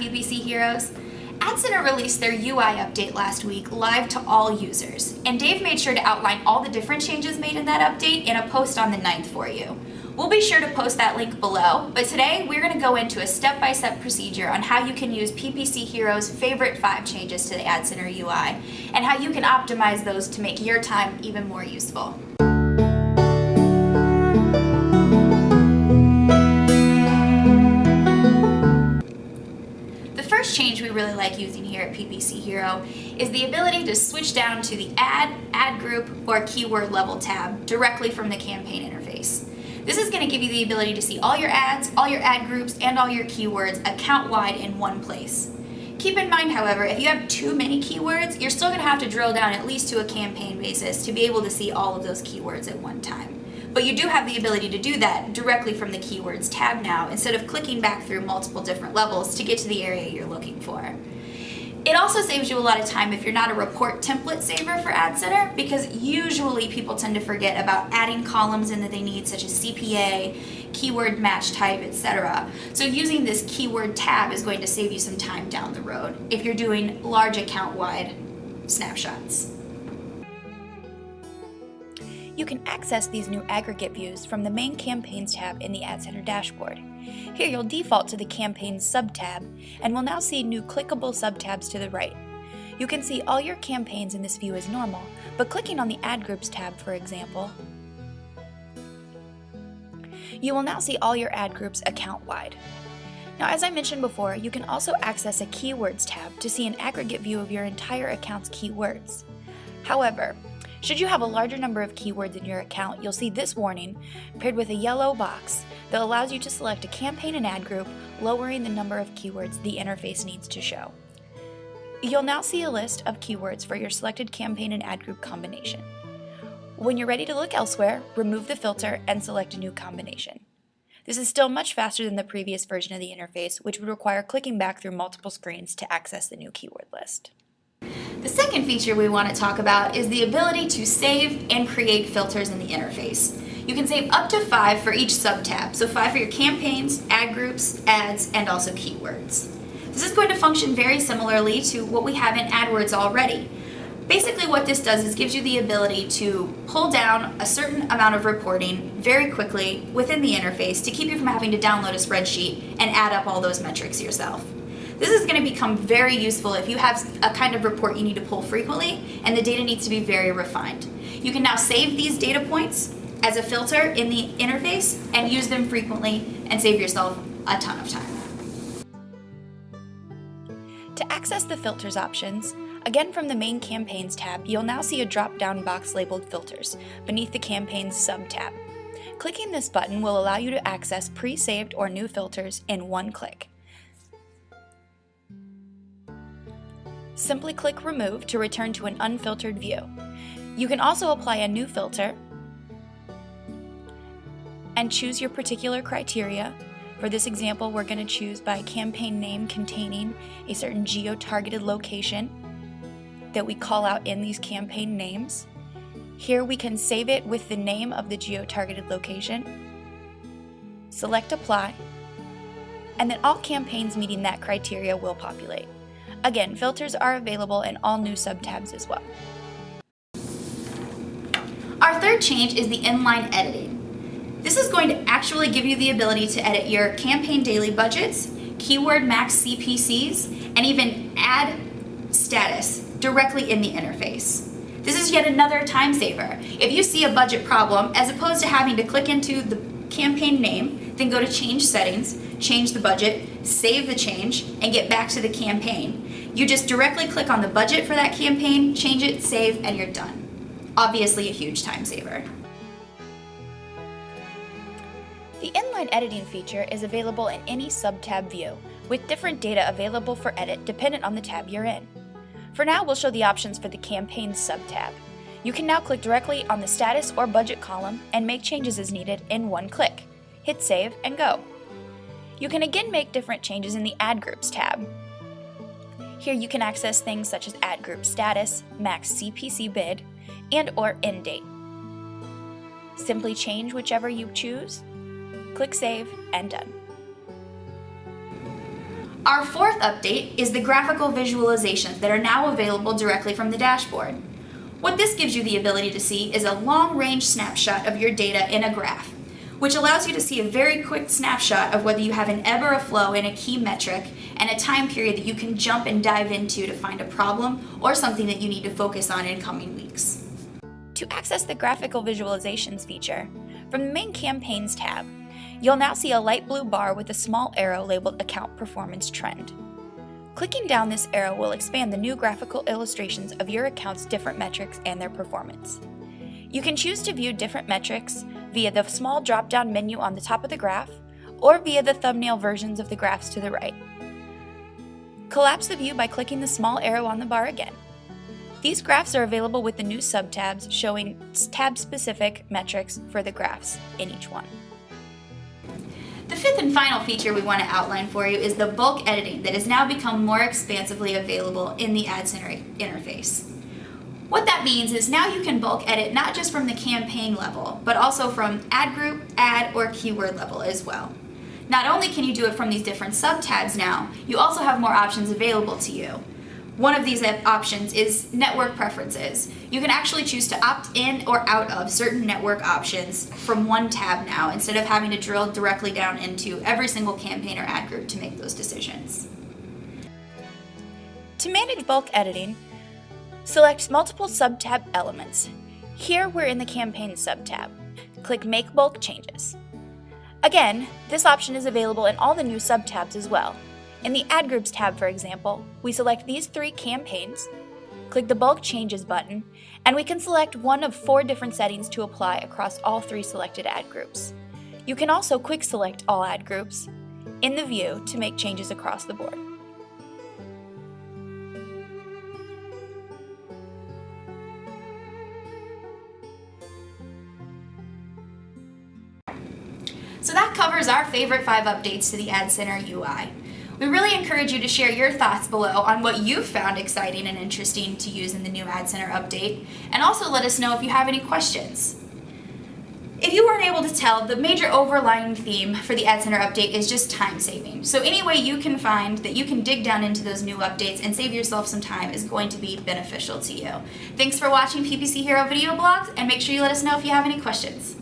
PPC heroes. adCenter released their UI update last week live to all users, and Dave made sure to outline all the different changes made in that update in a post on the 9th for you. We'll be sure to post that link below, but today we're going to go into a step-by-step procedure on how you can use PPC Hero's favorite 5 changes to the adCenter UI, and how you can optimize those to make your time even more useful. The first change we really like using here at PPC Hero is the ability to switch down to the ad group, or keyword level tab directly from the campaign interface. This is going to give you the ability to see all your ads, all your ad groups, and all your keywords account-wide in one place. Keep in mind, however, if you have too many keywords, you're still going to have to drill down at least to a campaign basis to be able to see all of those keywords at one time. But you do have the ability to do that directly from the Keywords tab now, instead of clicking back through multiple different levels to get to the area you're looking for. It also saves you a lot of time if you're not a report template saver for adCenter, because usually people tend to forget about adding columns in that they need, such as CPA, keyword match type, etc. So using this keyword tab is going to save you some time down the road if you're doing large account-wide snapshots. You can access these new aggregate views from the main Campaigns tab in the adCenter dashboard. Here you'll default to the Campaigns sub-tab, and will now see new clickable sub-tabs to the right. You can see all your campaigns in this view as normal, but clicking on the Ad Groups tab, for example, you will now see all your ad groups account-wide. Now, as I mentioned before, you can also access a Keywords tab to see an aggregate view of your entire account's keywords. However, should you have a larger number of keywords in your account, you'll see this warning paired with a yellow box that allows you to select a campaign and ad group, lowering the number of keywords the interface needs to show. You'll now see a list of keywords for your selected campaign and ad group combination. When you're ready to look elsewhere, remove the filter and select a new combination. This is still much faster than the previous version of the interface, which would require clicking back through multiple screens to access the new keyword list. The second feature we want to talk about is the ability to save and create filters in the interface. You can save up to 5 for each sub-tab, so 5 for your campaigns, ad groups, ads, and also keywords. This is going to function very similarly to what we have in AdWords already. Basically what this does is gives you the ability to pull down a certain amount of reporting very quickly within the interface to keep you from having to download a spreadsheet and add up all those metrics yourself. This is going to become very useful if you have a kind of report you need to pull frequently and the data needs to be very refined. You can now save these data points as a filter in the interface and use them frequently and save yourself a ton of time. To access the filters options, again from the main Campaigns tab, you'll now see a drop-down box labeled Filters beneath the Campaigns sub-tab. Clicking this button will allow you to access pre-saved or new filters in one click. Simply click Remove to return to an unfiltered view. You can also apply a new filter and choose your particular criteria. For this example, we're going to choose by campaign name containing a certain geo-targeted location that we call out in these campaign names. Here we can save it with the name of the geo-targeted location, select Apply, and then all campaigns meeting that criteria will populate. Again, filters are available in all new sub-tabs as well. Our third change is the Inline Editing. This is going to actually give you the ability to edit your campaign daily budgets, keyword max CPCs, and even ad status directly in the interface. This is yet another time saver. If you see a budget problem, as opposed to having to click into the campaign name, then go to Change Settings, change the budget, save the change, and get back to the campaign, you just directly click on the budget for that campaign, change it, save, and you're done. Obviously a huge time saver. The Inline Editing feature is available in any sub-tab view, with different data available for edit dependent on the tab you're in. For now, we'll show the options for the Campaigns sub-tab. You can now click directly on the status or budget column and make changes as needed in one click. Hit Save and go. You can again make different changes in the Ad Groups tab. Here you can access things such as ad group status, max CPC bid, and or end date. Simply change whichever you choose, click Save, and done. Our fourth update is the graphical visualizations that are now available directly from the dashboard. What this gives you the ability to see is a long-range snapshot of your data in a graph, which allows you to see a very quick snapshot of whether you have an ebb or a flow in a key metric and a time period that you can jump and dive into to find a problem or something that you need to focus on in coming weeks. To access the Graphical Visualizations feature, from the main Campaigns tab, you'll now see a light blue bar with a small arrow labeled Account Performance Trend. Clicking down this arrow will expand the new graphical illustrations of your account's different metrics and their performance. You can choose to view different metrics via the small drop-down menu on the top of the graph or via the thumbnail versions of the graphs to the right. Collapse the view by clicking the small arrow on the bar again. These graphs are available with the new subtabs showing tab-specific metrics for the graphs in each one. The fifth and final feature we want to outline for you is the bulk editing that has now become more expansively available in the adCenter interface. What that means is now you can bulk edit not just from the campaign level, but also from ad group, ad, or keyword level as well. Not only can you do it from these different subtabs now, you also have more options available to you. One of these options is network preferences. You can actually choose to opt in or out of certain network options from one tab now instead of having to drill directly down into every single campaign or ad group to make those decisions. To manage bulk editing, select multiple subtab elements. Here we're in the Campaign subtab. Click Make Bulk Changes. Again, this option is available in all the new subtabs as well. In the Ad Groups tab, for example, we select these 3 campaigns, click the Bulk Changes button, and we can select one of 4 different settings to apply across all 3 selected ad groups. You can also quick select all ad groups in the view to make changes across the board. So that covers our favorite 5 updates to the adCenter UI. We really encourage you to share your thoughts below on what you've found exciting and interesting to use in the new adCenter update, and also let us know if you have any questions. If you weren't able to tell, the major overlying theme for the adCenter update is just time saving. So any way you can find that you can dig down into those new updates and save yourself some time is going to be beneficial to you. Thanks for watching PPC Hero video blogs, and make sure you let us know if you have any questions.